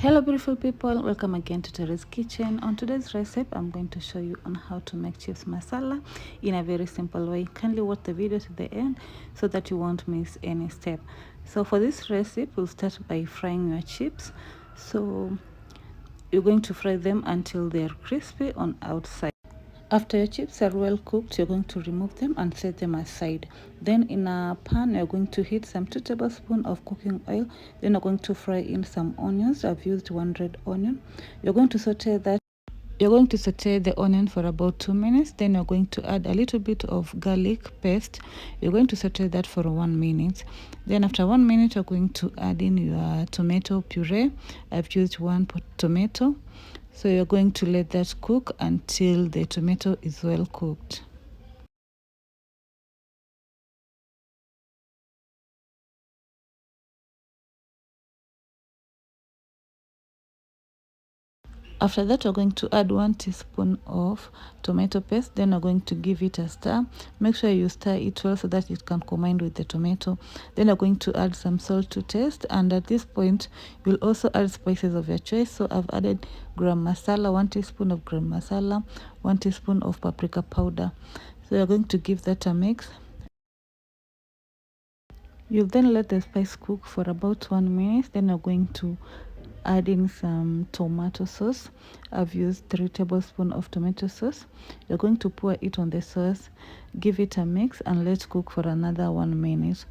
Hello beautiful people, welcome again to Terry's Kitchen. On today's recipe I'm going to show you on how to make chips masala in a very simple way. Kindly watch the video to the end so that you won't miss any step. So for this recipe we'll start by frying your chips. So you're going to fry them until they are crispy on outside. After your chips are well cooked, you're going to remove them and set them aside. Then in a pan, you're going to heat some 2 tablespoons of cooking oil. Then you're going to fry in some onions. I've used 1 red onion. You're going to saute that. You're going to saute the onion for about 2 minutes. Then you're going to add a little bit of garlic paste. You're going to saute that for 1 minute. Then after 1 minute, you're going to add in your tomato puree. I've used 1 tomato. So you're going to let that cook until the tomato is well cooked. After that, we're going to add 1 teaspoon of tomato paste. Then we're going to give it a stir. Make sure you stir it well so that it can combine with the tomato. Then we're going to add some salt to taste. And at this point, you'll also add spices of your choice. So I've added garam masala, 1 teaspoon of garam masala, 1 teaspoon of paprika powder. So you're going to give that a mix. You'll then let the spice cook for about 1 minute. Then you're going to add in some tomato sauce. I've used 3 tablespoons of tomato sauce. You're going to pour it on the sauce, give it a mix, and let cook for another 1 minute.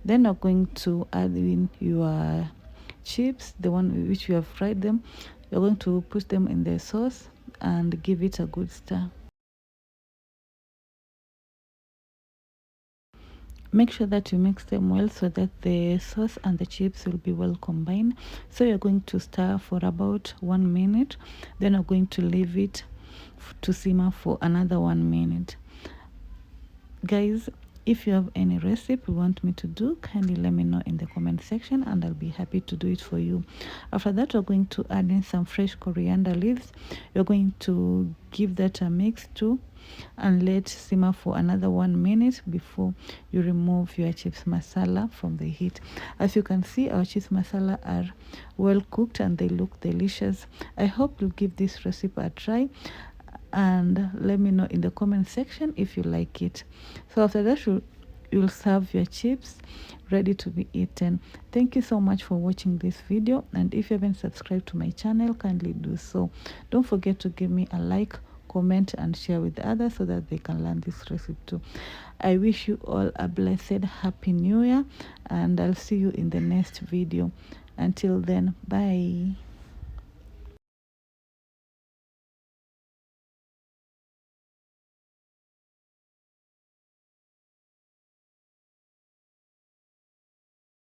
Then you're going to add in your chips, the one which you have fried them. You're going to put them in the sauce and give it a good stir. Make sure that you mix them well so that the sauce and the chips will be well combined. So you're going to stir for about 1 minute. Then you're going to leave it to simmer for another 1 minute. Guys, if you have any recipe you want me to do, kindly let me know in the comment section and I'll be happy to do it for you. After that, we're going to add in some fresh coriander leaves. You're going to give that a mix too and let simmer for another 1 minute before you remove your chips masala from the heat. As you can see, our chips masala are well cooked and they look delicious. I hope you'll give this recipe a try and let me know in the comment section if you like it. So after that, you'll serve your chips ready to be eaten. Thank you so much for watching this video, and if you haven't subscribed to my channel, kindly do so. Don't forget to give me a like, comment and share with others so that they can learn this recipe too. I wish you all a blessed happy new year, and I'll see you in the next video. Until then, bye.